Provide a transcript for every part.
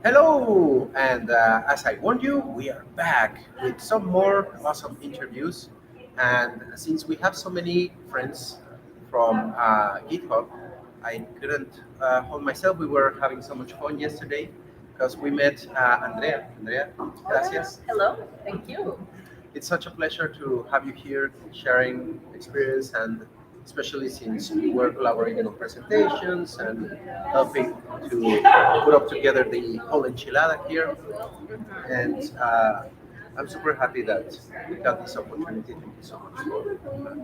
Hello, and as I warned you, we are back with some more awesome interviews. And since we have so many friends from GitHub, I couldn't hold myself. We were having so much fun yesterday because we met Andrea. Andrea, Oh yeah. gracias. Hello. Thank you. It's such a pleasure to have you here sharing experience and especially since we were collaborating on presentations and helping to put up together the whole enchilada here. And I'm super happy that we got this opportunity. Thank you so much for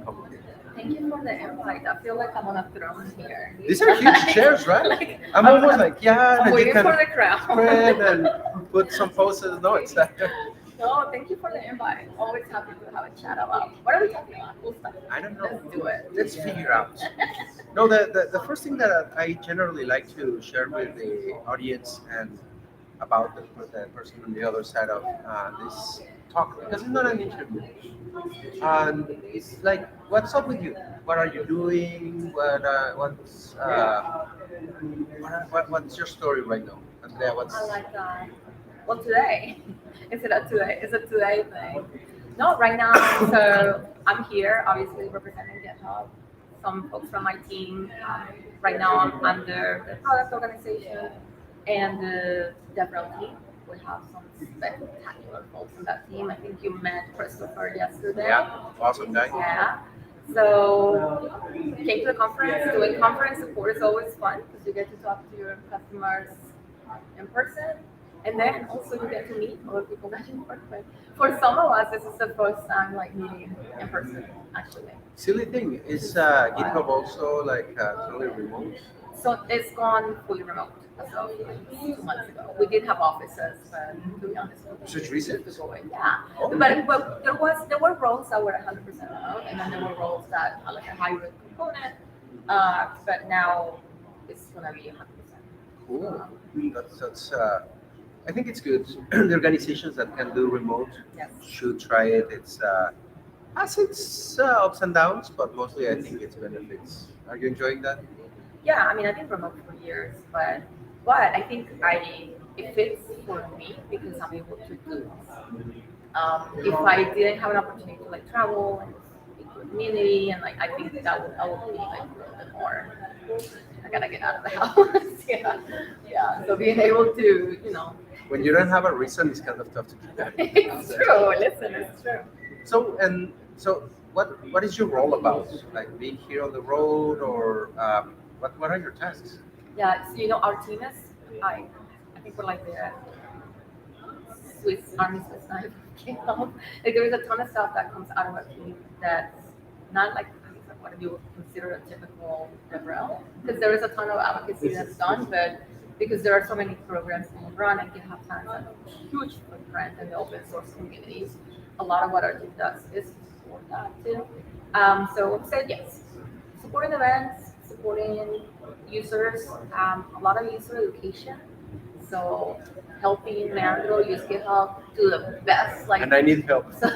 coming here. Thank you for the invite. I feel like I'm on a throne here. These are huge chairs, right? like I'm I'm, almost I'm, like, yeah, I'm and you waiting can for the spread crown. and put some poses. No, it's No, thank you for the invite. Always happy to have a chat about what are we talking about? Cool stuff. I don't know. Let's do it. Let's figure out. No, the first thing that I generally like to share with the audience and about the person on the other side of this talk, because it's not an interview. And it's like, what's up with you? What are you doing? What's your story right now, Andrea? I What's like that. Well, today is it a today? Is it today thing? No, right now. So I'm here, obviously representing GitHub. Some folks from my team. Right now, I'm under the product organization and the DevRel team. We have some spectacular folks on that team. I think you met Christopher yesterday. yeah, awesome guy. Yeah. So came to the conference. Doing conference support is always fun because you get to talk to your customers in person, and then also you get to meet other people that you work with. For some of us, this is the first time like meeting in person, actually. Silly thing is GitHub also like totally remote. So it's gone fully remote as of like 2 months ago. We did have offices, but to be honest, So it's we used recent. to go in. Yeah, Oh, but there were roles that were 100% remote, and then there were roles that had like a hybrid component. But now it's gonna be 100%. cool. That's. I think it's good. The organizations that can do remote Yes. should try it. It's has its ups and downs, but mostly I think it's benefits. Are you enjoying that? Yeah, I mean, I've been remote for years, but I think it fits for me because I'm able to do this. If I didn't have an opportunity to like travel and speak to the community, and like I think that would be like a little bit more. I gotta get out of the house. Yeah, yeah. So being able to, When you don't have a reason, it's kind of tough to keep that. it's true. Listen, it's true. So what is your role about? Like being here on the road, or what are your tasks? Yeah, so our team is I think we're like the Swiss Army Swiss knife. Like there is a ton of stuff that comes out of our team that's not like I guess, like what you would consider a typical DevRel, because there is a ton of advocacy that's done, but because there are so many programs being run and GitHub has a huge footprint in the open source communities, a lot of what our team does is support that too. So said yes, supporting events, supporting users, a lot of user education. So helping Leandro use GitHub to the best, like And I need help. so,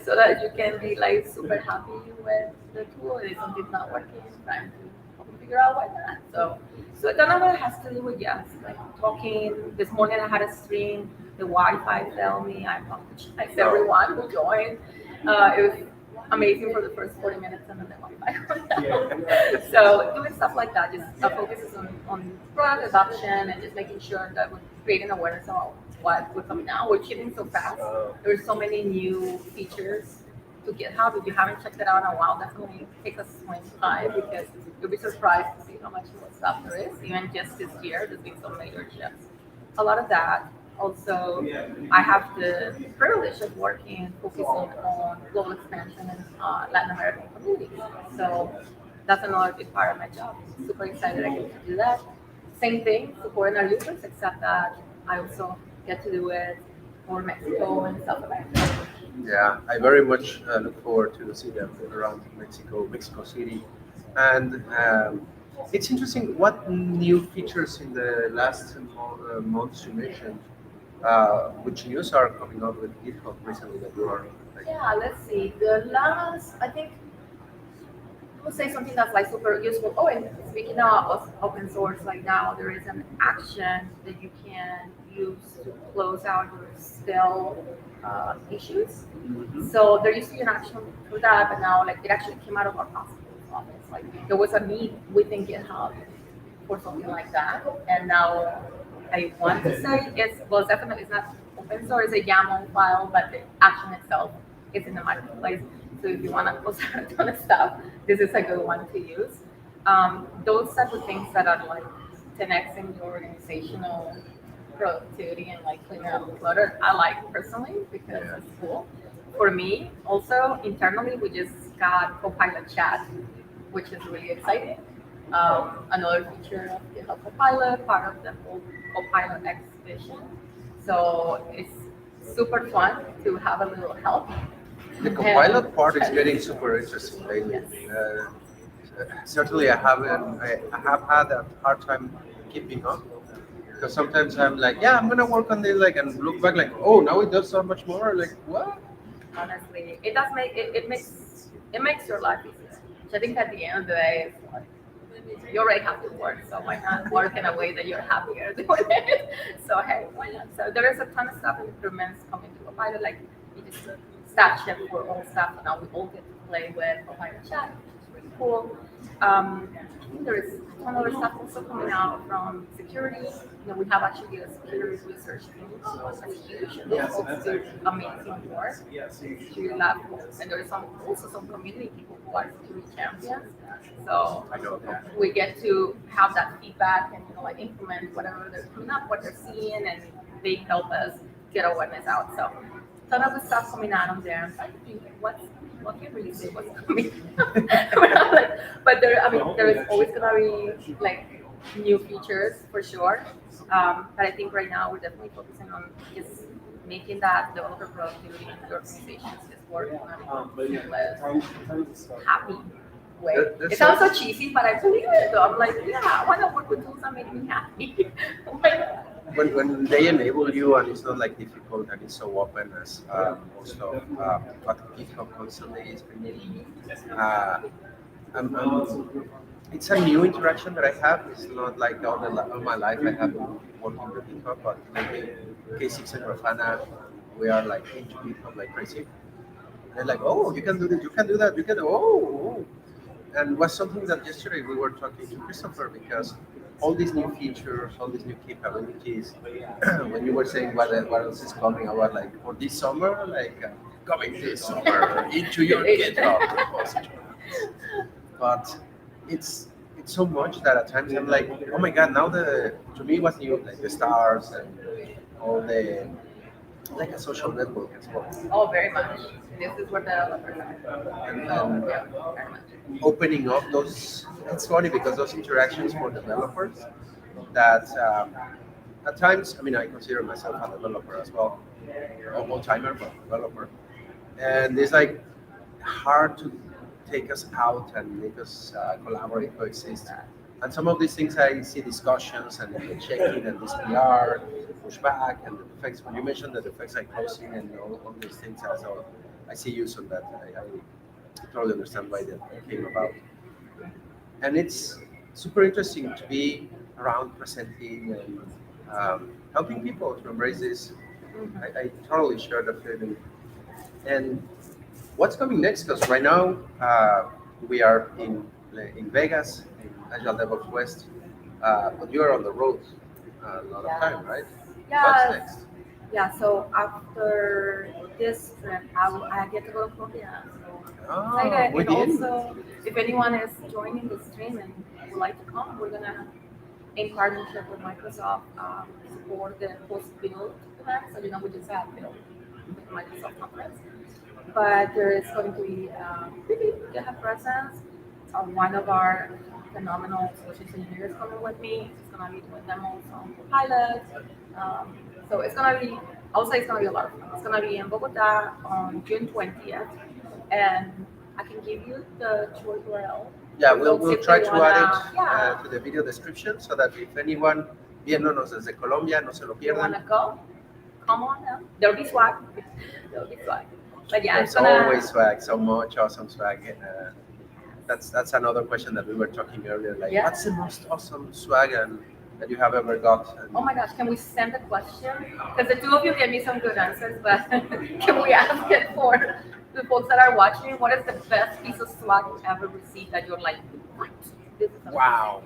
so that you can be like super happy with the tool. If something's not working, trying to help you figure out why not. So a ton of it has to do with yes, like talking. This morning I had a stream. The Wi-Fi failed me. I apologize to everyone who joined. It was amazing for the first 40 minutes and then the Wi-Fi went down. So doing stuff like that just focuses on product adoption and just making sure that we're creating awareness of what we're coming out. We're shipping so fast. There's so many new features to GitHub. If you haven't checked it out in a while, definitely take a swing by because you'll be surprised to see how much more stuff there is. Even just this year, there's been some major shifts. A lot of that. Also, I have the privilege of working, focusing on global expansion in Latin American communities. So that's another big part of my job. Super excited I get to do that. Same thing, supporting our users, except that I also get to do it for Mexico and South America. Yeah, I very much look forward to see them around Mexico, Mexico City, and it's interesting. What new features in the last months you mentioned? Which news are coming out with GitHub recently that you are like? Yeah, let's see. The last, I think, I would say something that's like super useful. Oh, and speaking of open source, like now there is an action that you can use to close out your stale issues. Mhm. So there used to be an action for that, but now like it actually came out of our hospital's office. Like there was a need within GitHub for something like that, and now I want to say well, definitely it's not open source, it's a YAML file, but the action itself is in the marketplace. So if you want to post a ton of stuff, this is a good one to use. Those type of things that are like 10x in your organizational productivity and like cleaning up clutter, I like personally because Yeah. it's cool. For me, also internally, we just got Copilot Chat, which is really exciting. Another feature of GitHub Copilot, part of the whole Copilot X vision. So it's super fun to have a little help. The And Copilot part is getting super interesting lately. yes. Certainly, I have had a hard time keeping up because sometimes I'm like, yeah, I'm gonna work on this, like, and look back, like, oh, now it does so much more. Like, what? Honestly, it does make it makes your life easier. So I think at the end of the day, it's like you already have to work, so why not work in a way that you're happier doing it? So hey, why not? So there is a ton of stuff and improvements coming to Copilot, like you just staff shift for all stuff, and now we all get to play with Copilot Chat, which is really cool. I think there is a ton of other stuff also coming out from security. We have actually a security research team, that's huge, and those folks do amazing work. It's really love, and there is also some community people who are security champions. So I know that. we get to have that feedback and like implement whatever they're coming up, what they're seeing, and they help us get awareness out. So ton of the stuff coming out of there. I'm trying to think what can really say what's coming. But there, I mean, there is always gonna be like new features for sure. But I think right now we're definitely focusing on just making that developer productivity in the organizations just work on a seamless, happy way. There's It sounds so cheesy, but I believe it though. I'm like, yeah, I want to work with tools that make me happy. Why not? When they enable you and it's not like difficult and it's so open as also what GitHub constantly is bringing. Uh, it's a new interaction that I have. It's not like all my life I have been working with GitHub, but maybe K6 and Grafana, we are like into GitHub like crazy. They're like, oh, you can do this, you can do that, you can do, oh. And was something that yesterday we were talking to Christopher because all these new features, all these new capabilities, when you were saying what else is coming, I was like, for this summer, like coming this summer into your GitHub repository. But it's so much that at times I'm like, oh my god, now to me what's new, like the stars and all the like a social network as well. Oh, very much. This is what the developers are. And Yeah, very much. opening up those, it's funny because those interactions for developers that at times, I mean, I consider myself a developer as well, a old timer, but developer. And it's like hard to take us out and make us collaborate, coexist. And some of these things I see discussions and the check-in and this PR, pushback, and the defects. When you mentioned the defects like closing and all these things, I see use on that. I totally understand why that came about. And it's super interesting to be around presenting and helping people to embrace this. I totally share the feeling. And what's coming next? Because right now we are in Vegas, in Agile DevOps West, but you are on the road a lot of time, right? What's Yeah, next? yeah. So after this trip, I get to go to Korea. So Oh, excited. we And did. also, if anyone is joining the stream and would like to come, we're gonna, in partnership with Microsoft, support the post-build event. So we just have build with Microsoft conference, but there is going to be really GitHub presence. One of our phenomenal solutions engineers coming with me. It's gonna be doing demos on Copilot. So it's gonna be, I'll say it's gonna be a lot of fun. It's gonna be in Bogota on June 20th, and I can give you the tour URL. Yeah, we'll, Folks, we'll if try they to wanna, add it yeah, to the video description so that if anyone viéndonos desde Colombia no se lo you pierdan. wanna go, come on now. There'll be swag. There'll be swag. But yeah, it's There's gonna. always swag, so much awesome swag. That's another question that we were talking earlier. Like, Yeah. what's the most awesome swag? And that you have ever got? And Oh my gosh, can we send a question? Because the two of you gave me some good answers, but can we ask it for the folks that are watching? What is the best piece of swag you ever received that you're like, what? This is amazing. wow.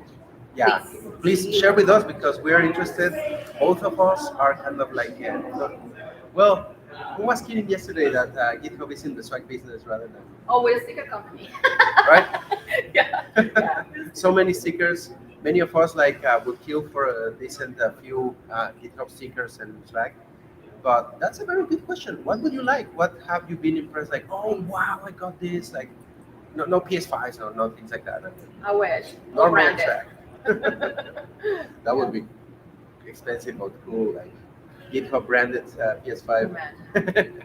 Yeah, Please. please share with us because we are interested. Both of us are kind of like, well, who was kidding yesterday that GitHub is in the swag business rather than, Oh, we're a sticker company. right? Yeah. Yeah. So many stickers. Many of us like would kill for a decent few GitHub stickers and swag. But that's a very good question. What would you like? What have you been impressed? Like, oh wow, I got this. Like, no PS5s or no things like that. I wish. More Normal branded. swag. That would be expensive but cool. Like GitHub branded PS5. Imagine.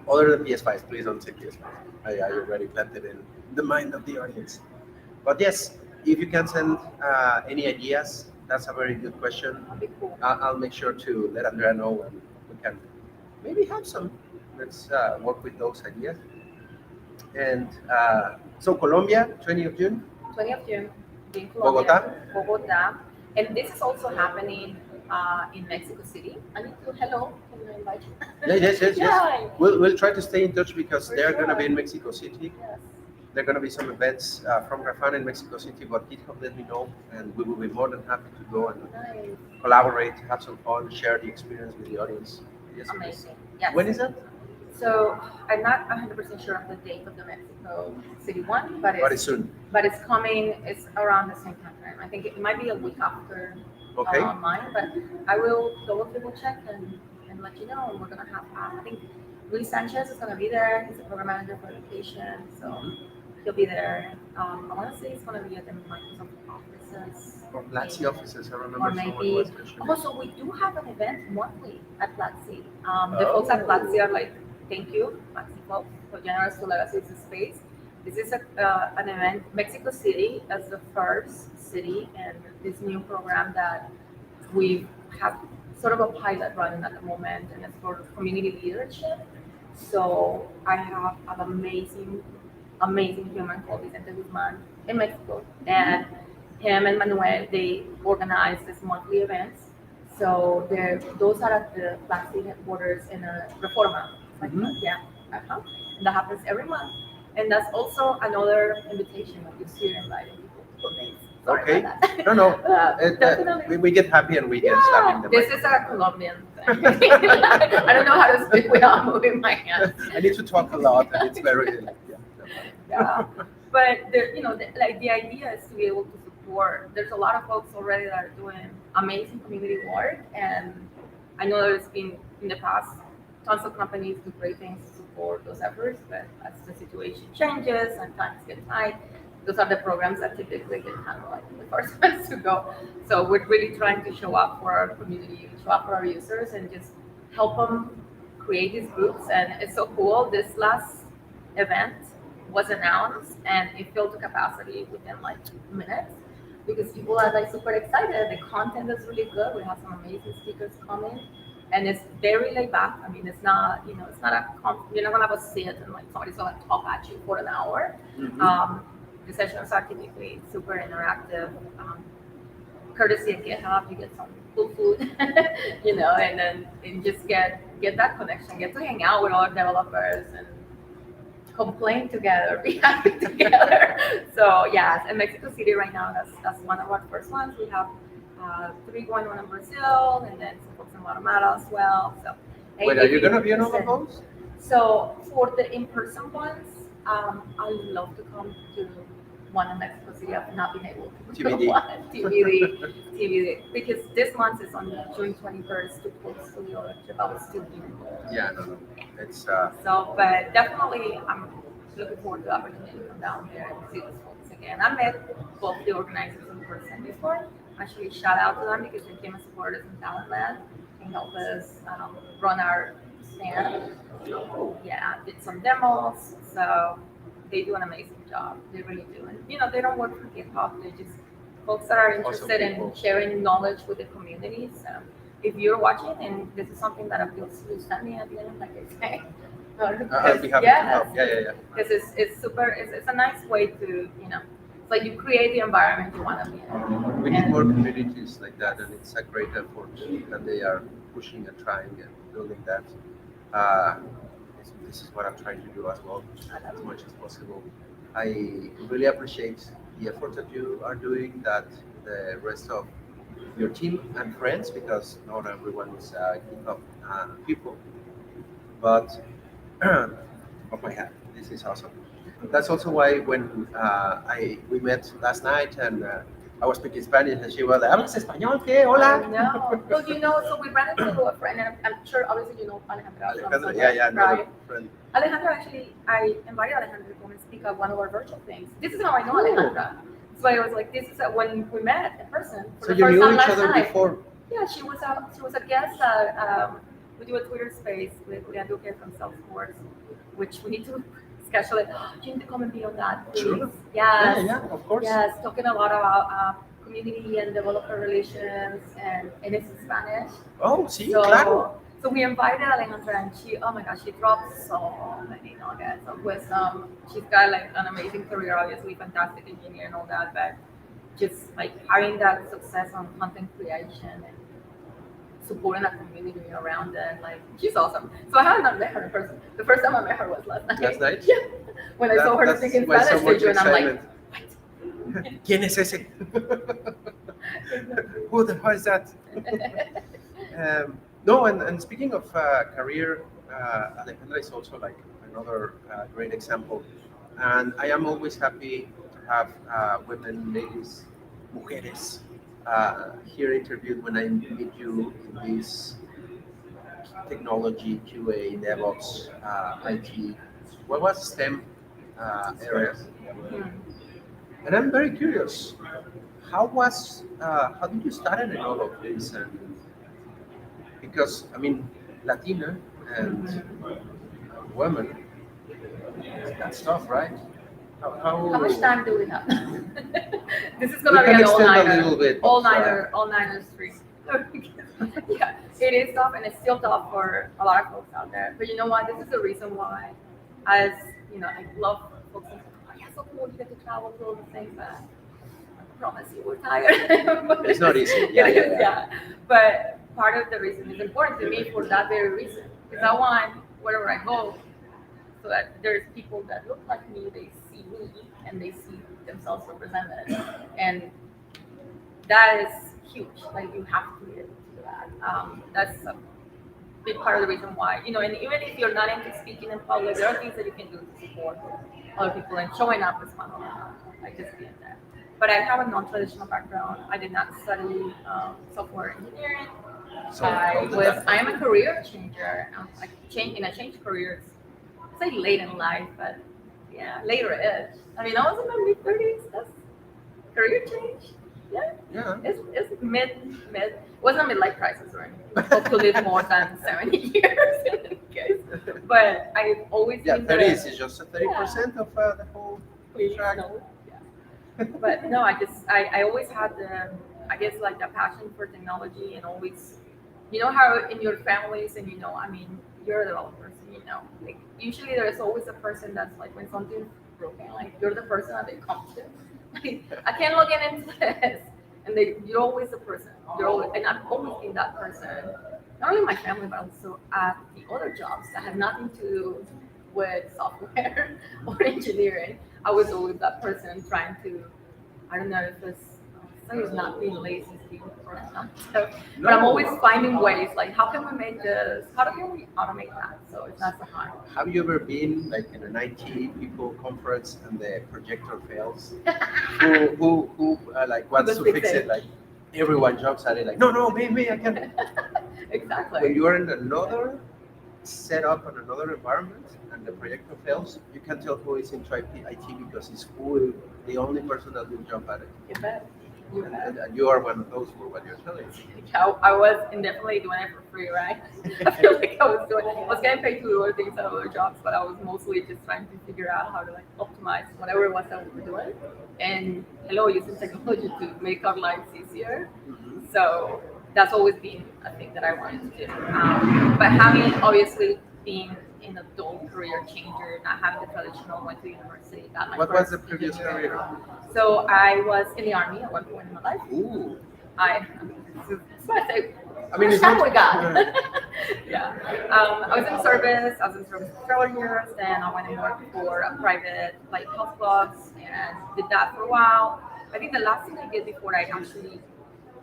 Other than PS5s, please don't say PS5. I already planted in the mind of the audience. But yes, if you can send any ideas, that's a very good question. That'd be cool. I'll make sure to let Andrea know and we can maybe have some. Let's work with those ideas. And so Colombia, 20th of June, 20th of June in Colombia, Bogota. Bogota. And this is also happening in Mexico City. I need to, hello, can I invite you? Yes. Yeah. We'll try to stay in touch because For they're going to be sure. in Mexico City. Yes. There are going to be some events from Grafana in Mexico City, but GitHub let me know, and we will be more than happy to go and Nice. collaborate, have some fun, share the experience with the audience. Yes, it is. Amazing. Yes. When is that? So I'm not 100% sure of the date of the Mexico City one, but Very it's soon. coming. It's around the same time frame. I think it might be a week after Okay. mine, but I will double check and let you know. And we're gonna have I think Luis Sanchez is gonna be there. He's a program manager for education, so he'll be there. I want to say it's gonna be at the Microsoft offices. Or Platzi offices, I remember Or someone maybe was mentioning. also we do have an event monthly at Platzi. The folks at Platzi are like, thank you, Platzi folks, for generous to let us use the space. This is an event. Mexico City as the first city and this new program that we have sort of a pilot running at the moment, and it's for community leadership. So I have an amazing human called Vicente Guzman in Mexico, and him and Manuel, they organize these monthly events. So those are at the Plastic headquarters in Reforma. Like, yeah, and that happens every month. And that's also another invitation that you see inviting people to things. Sorry Okay. about that. No. Definitely. We get happy and we get slapping them. This is a Colombian thing. I don't know how to speak without moving my hands. I need to talk a lot, and it's very. Yeah. But the idea is to be able to support. There's a lot of folks already that are doing amazing community work, and I know there's been in the past tons of companies do great things to support those efforts. But as the situation changes and times get tight, those are the programs that typically get kind of like the first ones to go. So we're really trying to show up for our community, show up for our users, and just help them create these groups. And it's so cool. This last event was announced and it filled to capacity within like minutes because people are like super excited. The content is really good. We have some amazing speakers coming, and it's very laid back. I mean, it's not you're not gonna have a sit and like somebody's gonna talk at you for an hour. The sessions are typically super interactive. Courtesy of GitHub, you get some cool food, and just get that connection, get to hang out with other developers and complain together, be happy together. So yes, in Mexico City right now, that's one of our first ones. We have 3 going on in Brazil, and then some folks in Guatemala as well. So Wait, are you gonna be on all of those? So for the in-person ones, I would love to come to one in Mexico City. I've not been able to TBD. one. TBD, because this month is on June 21st to close to the election. I was still here. Yeah, no. It's So, but definitely, I'm looking forward to the opportunity to come down there and see these folks again. I met both the organizers in person before. Actually, shout out to them because they came and supported us in Talentland and helped us run our stand. Yeah, did some demos. So they do an amazing job. They really do. And they don't work for GitHub. They're just folks that are interested in sharing knowledge with the community. So if you're watching and this is something that appeals to you, send me a DM, like I say. I'll be happy to help. Yeah. Because it's super. It's a nice way to It's like you create the environment you want to be in. We need more communities like that, and it's a great effort that they are pushing and trying and building that. Uh, this is what I'm trying to do as well, as much as possible. I really appreciate the effort that you are doing, that the rest of your team and friends, because not everyone is GitHub people, but of my hat, this is awesome. That's also why when we met last night and I was speaking Spanish and she was like, ¿hablas español? ¿Qué? Hola. No, well, so we ran into a friend, and I'm sure obviously you know Alejandra. Alejandra, yeah, right? friend. Alejandra, actually, I invited Alejandra to come and speak at one of our virtual things. This is how I know Alejandra. So I was like, this is when we met in person for So the you first knew time each last other night. before? Yeah, she was a guest at we do a Twitter space with Leandro from Salesforce, which we need to schedule it. You need to come and be on that, please. Sure. Yes. Yeah, of course. Yes, talking a lot about community and developer relations, and it's in Spanish. Oh, sí, So, claro. so we invited Alejandra, and oh my gosh, she dropped so many nuggets of wisdom. She's got like an amazing career, obviously, fantastic engineer and all that, but just like having that success on content creation and supporting a community around it, like she's awesome. So I haven't met her in person. The first time I met her was last night. Last night? Yeah. When I saw her That's speaking why Spanish so to much you, and I'm like, excitement. ¿Quién es ese? Who the hell is that? No, and speaking of career, Alejandra is also like another great example. And I am always happy to have women, ladies, mujeres, here interviewed when I meet you in this technology, QA, DevOps, IT. What was STEM areas? And I'm very curious. How did you start in all of this? And because I mean, Latina and women, that's tough, right? how much time do we have? This is We gonna be can an extend a all-nighter, little bit. all-nighter stream. Yeah, it is tough, and it's still tough for a lot of folks out there. But you know what? This is the reason why, as you know, I love folks. Like, oh yeah, so cool, you get to travel to all the things, but I promise you, we're tired. It's not easy. Yeah. But part of the reason is important to me for that very reason, because I want wherever I go, so that there's people that look like me, they see me, and they see themselves represented, and that is huge. Like you have to be able to do that. That's a big part of the reason why, you know. And even if you're not into speaking in public, there are things that you can do to support other people and showing up as one of them, like just being there. But I have a non-traditional background. I did not study software engineering. So, I am a career changer. I changed careers. Say late in life, but yeah, later-ish. I mean, I was in my mid-30s. That's career change. Yeah. It's mid. It wasn't a midlife crisis or anything. Hope to live more than 70 years in any case. But I've always been 30s is just 30% of the whole track. no. Yeah. But no, I always had I guess like the passion for technology, and always, you know how in your families, and you know, I mean, you're a developer, so you know, like usually there's always a person that's like when something's broken, like you're the person that they come to. Like, I can't log into this, and you're always the person. And I've always been that person. Not only my family, but also at the other jobs that had nothing to do with software or engineering. I was always that person trying to. I don't know if it's not being lazy, it's being productive. But I'm always finding ways, like how can we make this? How can we automate that so it's not so hard? Have you ever been like in an IT people conference and the projector fails? who like wants to fix it? Like everyone jumps at it like, no, me, I can. Exactly. When you're in another setup and another environment and the projector fails, you can tell who is into IT because it's the only person that will jump at it. You bet. And you are one of those for what you're telling me. I was indefinitely doing it for free, right? I feel like I was getting paid to do other things at other jobs, but I was mostly just trying to figure out how to like optimize whatever it was that we were doing. And using technology to make our lives easier. Mm-hmm. So that's always been a thing that I wanted to do. But having obviously been in adult career changer, not having the traditional, went to university, got my What was first the previous engineering. career? So I was in the army at one point in my life. Ooh. That's what I say. I mean, it's Time not. we got. Yeah. I was in service. I was in service for several years. Then I went and worked for a private like health clubs and did that for a while. I think the last thing I did before I actually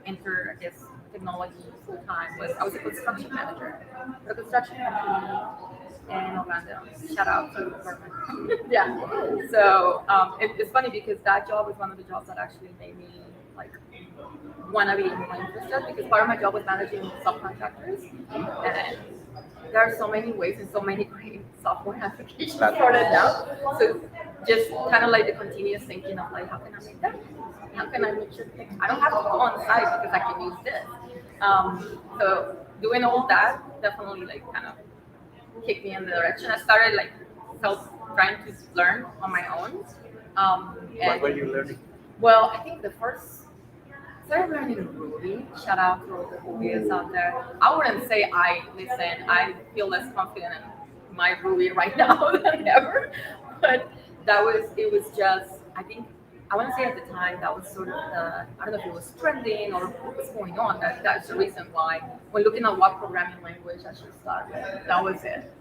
entered this technology full time was I was a construction manager for a construction company in Orlando. Shout out to the department. Yeah. So it's funny because that job was one of the jobs that actually made me like want to be more interested because part of my job was managing subcontractors, and there are so many ways and so many great software applications sorted out. So just kind of like the continuous thinking of like, how can I make that? How can I make sure things? I don't have to go on site because I can use this. So doing all that definitely like kind of kicked me in the direction. I started like trying to learn on my own. What were you learning? Well, I think the first started learning Ruby. Shout out to all the Rubyers out there. I wouldn't say I feel less confident in my Ruby right now than ever. But it was just, I think, I want to say at the time that was sort of I don't know if it was trending or what was going on. That's the reason why, when looking at what programming language I should start with, that was it.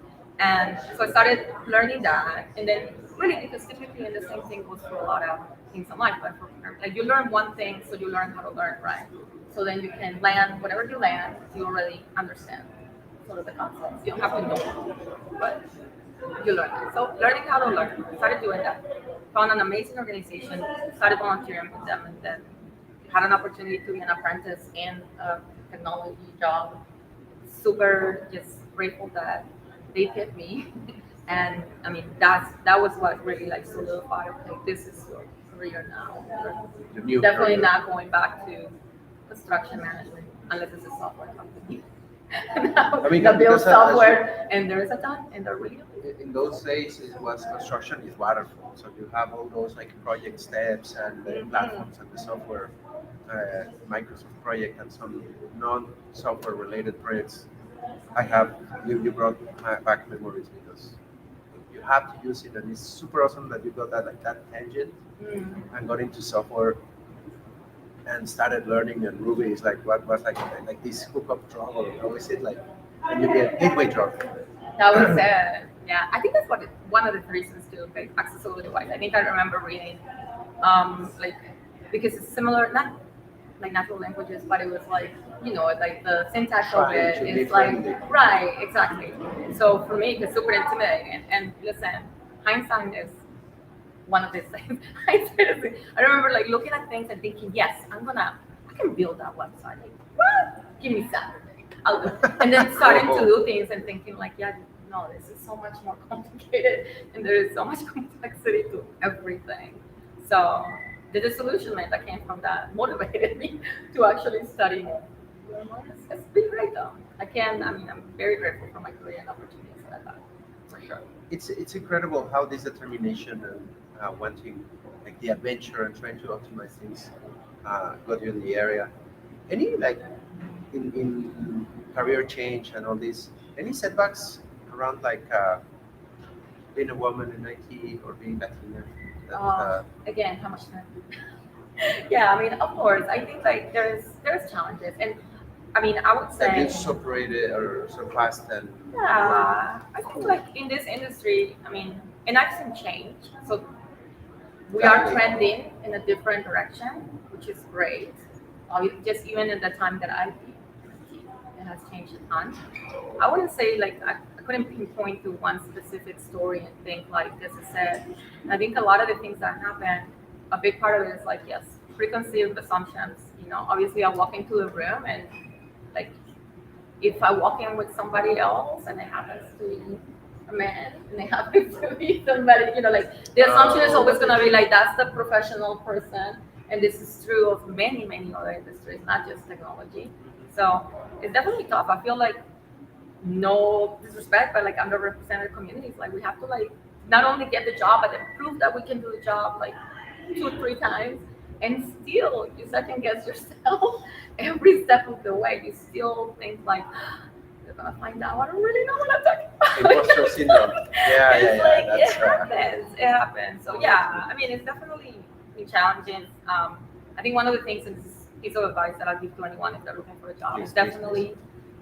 And so I started learning that, and then really because typically, and the same thing goes for a lot of things in life, but for like you learn one thing, so you learn how to learn, right? So then you can land whatever you land, you already understand sort of the concepts. You don't have to know, but you learn it. So learning how to learn, started doing that. Found an amazing organization, started volunteering with them, and then had an opportunity to be an apprentice in a technology job. Super just grateful that they picked me. And I mean, that was what really like solidified, okay, this is your career now. The new Definitely career. not going back to construction management unless it's a software company. Now, I mean, that builds because software, and there is a ton, and they're really in those days, it was construction is waterfall. So you have all those like project steps and the platforms and the software, Microsoft project and some non-software related projects. You brought back memories because you have to use it, and it's super awesome that you got that tangent and got into software and started learning. And Ruby is like what was like this hookup drug, or how is it like? And you get gateway drug. That was yeah. I think that's one of the reasons too, like accessibility wise. I think I remember reading, like because it's similar, not like natural languages, but it was like like the syntax of Trying it to be is like friendly. right, exactly. So for me, it's super intimidating. And listen, hindsight is one of these things. I remember like looking at things and thinking, yes, I can build that website. Like, what? Give me Saturday. I'll do it. And then starting to do things and thinking like, yeah, no, this is so much more complicated and there is so much complexity to everything. So the disillusionment that came from that motivated me to actually study more. It's been great though. I'm very grateful for my career and opportunities that I got, for sure. It's incredible how this determination and wanting like the adventure and trying to optimize things got you in the area. Any like in career change and all this, any setbacks around like being a woman in IT or being Latina? That, Again, how much time? Yeah, I mean, of course, I think like there's challenges, and I mean, I would that you say, separated or surpassed and yeah, I think like in this industry, I mean, and I've seen change, so we are Exactly. trending in a different direction, which is great. Just even in the time that I've been, it has changed a ton. I wouldn't say like I couldn't pinpoint to one specific story and think like this is it. I think a lot of the things that happen, a big part of it is like yes, preconceived assumptions. Obviously I walk into the room and like if I walk in with somebody else and it happens to be a man and it happens to be somebody, like the assumption is always gonna be like that's the professional person, and this is true of many, many other industries, not just technology. So it's definitely tough. I feel like no disrespect, but like underrepresented communities, like we have to like not only get the job, but then prove that we can do the job like 2 or 3 times, and still you second guess yourself every step of the way. You still think like they're gonna find out I don't really know what I'm talking about. imposter syndrome. Yeah, It's like That's it happens. It happens. So yeah, I mean, it's definitely been challenging. I think one of the things, and this is a piece of advice that I give to anyone if they're looking for a job, is definitely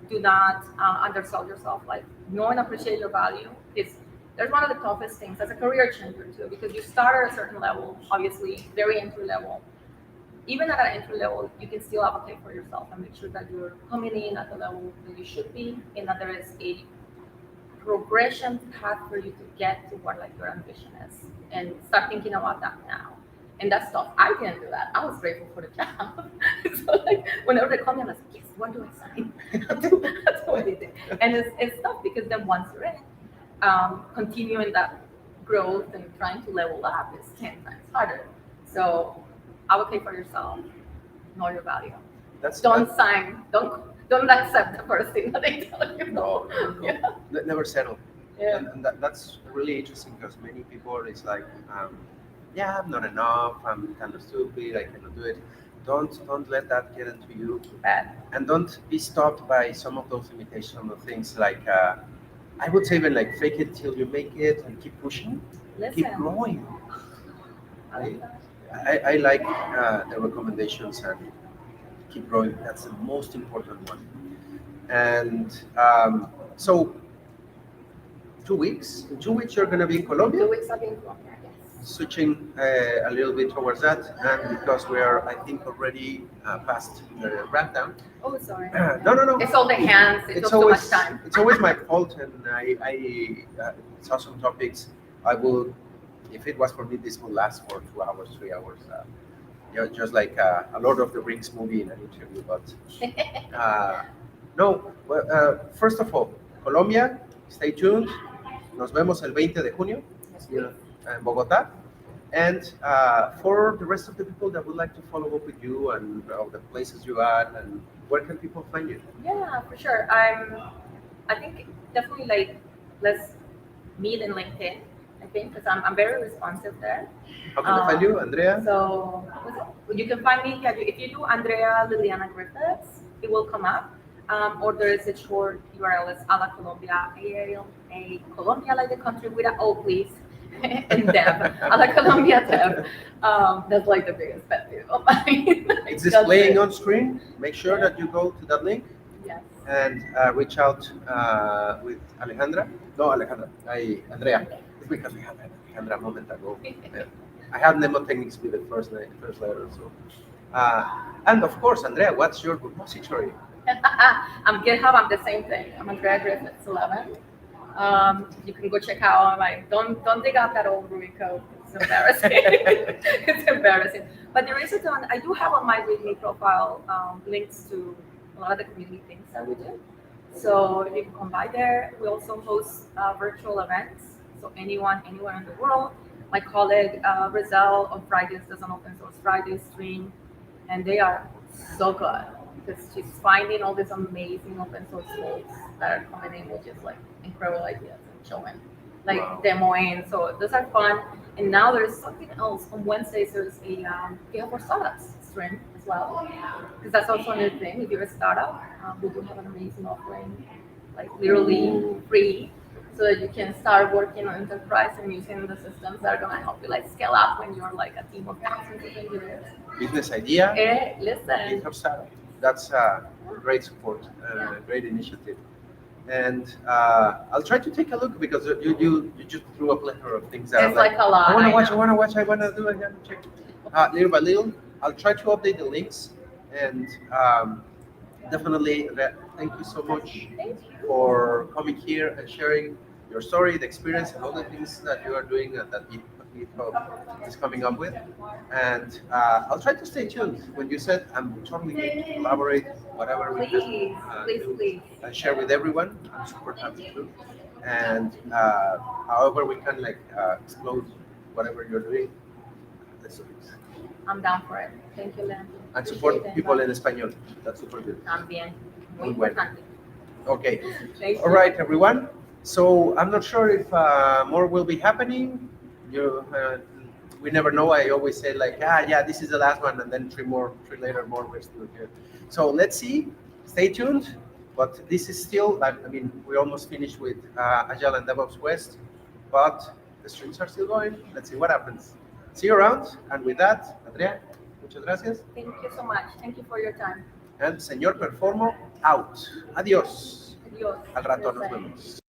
do not undersell yourself. Like, know and appreciate your value. It's There's one of the toughest things as a career changer too, because you start at a certain level, obviously very entry level. Even at an entry level, you can still advocate for yourself and make sure that you're coming in at the level that you should be, and that there is a progression path for you to get to what like your ambition is, and start thinking about that now. And that's tough. I didn't do that. I was grateful for the job. So like whenever they call me, I'm like, yes, what do I sign? That's what I did. And it's tough because then once you're in, continuing that growth and trying to level up is 10 times harder. So advocate for yourself, know your value. Don't sign, don't accept the first thing that they tell you. No. Yeah. Never settle. Yeah. And that's really interesting because many people is like, yeah, I'm not enough. I'm kind of stupid. I cannot do it. Don't let that get into you. Bad. And don't be stopped by some of those limitations of things like I would say even like fake it till you make it and keep pushing, keep growing. I like the recommendations and keep growing. That's the most important one. And so 2 weeks. In 2 weeks you're going to be in Colombia. 2 weeks I've been in Colombia. Switching a little bit towards that, and because we are, I think, already past the ramp down. Oh, sorry. No. It's all the hands. It took always, so much time. It's always my fault, and I saw some topics. I will, if it was for me, this would last for 2 hours, 3 hours. Just like a Lord of the Rings movie in an interview. But no. Well, first of all, Colombia. Stay tuned. Nos vemos el 20 de junio. In Bogota, and for the rest of the people that would like to follow up with you and the places you are, and where can people find you? Yeah, for sure. I think definitely like let's meet in LinkedIn. I think because I'm very responsive there. How can I find you, Andrea? So you can find me if you do Andrea Liliana Griffiths, it will come up. Or there is a short URL, it's a la Colombia, a Colombia like the country with a O, please. And Dev, a la Colombia Dev. That's like the biggest pet peeve of mine. It's displaying on screen. Make sure that you go to that link. Yes. And reach out with Alejandra. No, Alejandra. Andrea. It's because we had Alejandra a moment ago. I have mnemotechnics with the first letter. So, and of course, Andrea, what's your repository? I'm GitHub. I'm the same thing. I'm Andrea Griffiths 11. You can go check out my. Don't dig out that old Ruby code. It's embarrassing. It's embarrassing. But there is a ton. I do have on my README profile links to a lot of the community things that we do. So you can come by there. We also host virtual events. So anyone, anywhere in the world. My colleague Rizal on Fridays does an open source Friday stream, and they are so good because she's finding all these amazing open source tools that are coming in with just like incredible ideas and showing, like demoing. So those are fun. And now there's something else. On Wednesdays there's a GitHub for Startups stream as well, because that's also a new thing. If you're a startup, we do have an amazing offering, like literally free, so that you can start working on enterprise and using the systems that are going to help you like scale up when you're like a team of thousands of engineers. Business idea. Listen. GitHub startup. That's great support, great initiative. And I'll try to take a look because you just threw a plethora of things that it's like a lot. I want to watch, I want to do, I want to check. Little by little, I'll try to update the links. And definitely, thank you so much for coming here and sharing your story, the experience, and all the things that you are doing and that GitHub is coming up with. And I'll try to stay tuned. When you said I'm totally going to collaborate, whatever we can please. And share with everyone, I'm super happy to. And however we can like explode whatever you're doing, let's do it. I'm down for it. Thank you, Leandro. And support people in español. That's super good. También. Muy Muy bueno. importante. Okay. Thank All you. right, everyone. So I'm not sure if more will be happening. We never know. I always say like, yeah, this is the last one, and then three later more. We're still here. So let's see. Stay tuned. But this is still, I mean, we almost finished with Agile and DevOps West, but the streams are still going. Let's see what happens. See you around. And with that, Andrea, muchas gracias. Thank you so much. Thank you for your time. And Señor Performo, out. Adiós. Adiós. Al rato nos vemos.